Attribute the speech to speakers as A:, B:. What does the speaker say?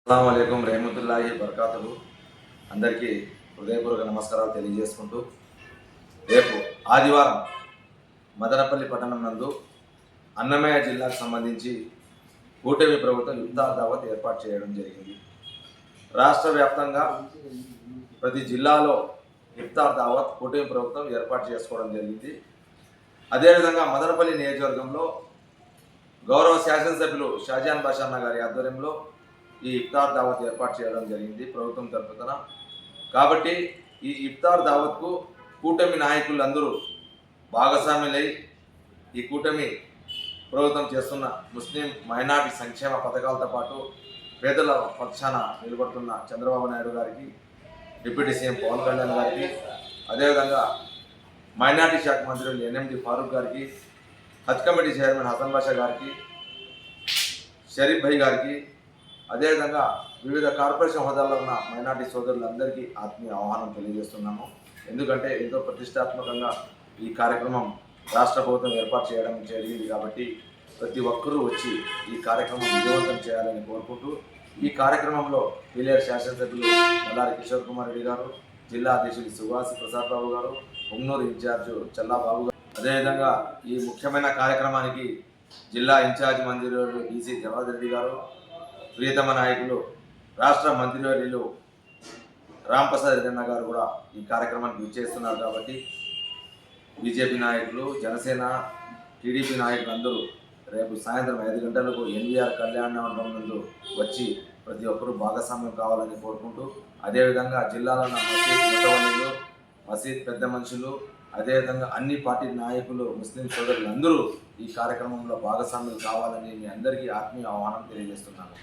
A: అస్సలాముఅలైకుం రెహమతుల్లాహి బర్కాతులు. అందరికీ హృదయపూర్వక నమస్కారాలు తెలియజేసుకుంటూ, రేపు ఆదివారం మదనపల్లి పట్టణం నందు అన్నమయ్య జిల్లాకు సంబంధించి కూటమి ప్రభుత్వం ఇఫ్తార్ దావత్ ఏర్పాటు చేయడం జరిగింది. రాష్ట్ర వ్యాప్తంగా ప్రతి జిల్లాలో ఇఫ్తార్ దావత్ కూటమి ప్రభుత్వం ఏర్పాటు చేసుకోవడం జరిగింది. అదేవిధంగా మదనపల్లి నియోజకవర్గంలో గౌరవ శాసనసభ్యులు షాజాన్ బాషా అన్న గారి ఆధ్వర్యంలో ఈ ఇఫ్తార్ దావత్ ఏర్పాటు చేయడం జరిగింది ప్రభుత్వం తరపున. కాబట్టి ఈ ఇఫ్తార్ దావత్కు కూటమి నాయకులందరూ భాగస్వాములై ఈ కూటమి ప్రభుత్వం చేస్తున్న ముస్లిం మైనారిటీ సంక్షేమ పథకాలతో పాటు పేదల పక్షాన నిలబడుతున్న చంద్రబాబు నాయుడు గారికి, డిప్యూటీ సీఎం పవన్ కళ్యాణ్ గారికి, అదేవిధంగా మైనారిటీ శాఖ మంత్రులు ఎన్ఎండి ఫారూక్ గారికి, హజ్ కమిటీ చైర్మన్ హసన్ బాషా గారికి, షరీఫ్ భాయ్ గారికి, అదేవిధంగా వివిధ కార్పొరేషన్ హోదాల్లో ఉన్న మైనార్టీ సోదరులందరికీ ఆత్మీయ ఆహ్వానం తెలియజేస్తున్నాము. ఎందుకంటే ఎంతో ప్రతిష్టాత్మకంగా ఈ కార్యక్రమం రాష్ట్ర ప్రభుత్వం ఏర్పాటు చేయడం జరిగింది. కాబట్టి ప్రతి ఒక్కరూ వచ్చి ఈ కార్యక్రమం విజయవంతం చేయాలని కోరుకుంటూ, ఈ కార్యక్రమంలో పీలేరు శాసనసభ్యులు మల్లారి కిషోర్ కుమార్ రెడ్డి గారు, జిల్లా అధ్యక్షులు సుభాష్ ప్రసాద్ బాబు గారు, ఉమ్నూరు ఇన్ఛార్జు చల్లాబాబు గారు, అదేవిధంగా ఈ ముఖ్యమైన కార్యక్రమానికి జిల్లా ఇన్ఛార్జ్ మంత్రివర్యులు డీసీ జవహర్ రెడ్డి గారు, ప్రియతమ నాయకులు రాష్ట్ర మంత్రివర్యులు రాంప్రసాద్ రెడ్డి గారు కూడా ఈ కార్యక్రమానికి విచ్చేస్తున్నారు. కాబట్టి బీజేపీ నాయకులు, జనసేన, టీడీపీ నాయకులు అందరూ రేపు సాయంత్రం 5 గంటలకు ఎన్వీఆర్ కళ్యాణ మండపం నందు వచ్చి ప్రతి ఒక్కరూ భాగస్వామ్యం కావాలని కోరుకుంటూ, అదేవిధంగా జిల్లాలో ఉన్న మసీద్ ముతవల్లీలు, మసీద్ పెద్ద మనుషులు, అదేవిధంగా అన్ని పార్టీ నాయకులు, ముస్లిం సోదరులందరూ ఈ కార్యక్రమంలో భాగస్వామ్యం కావాలని మీ అందరికీ ఆత్మీయ ఆహ్వానం తెలియజేస్తున్నాను.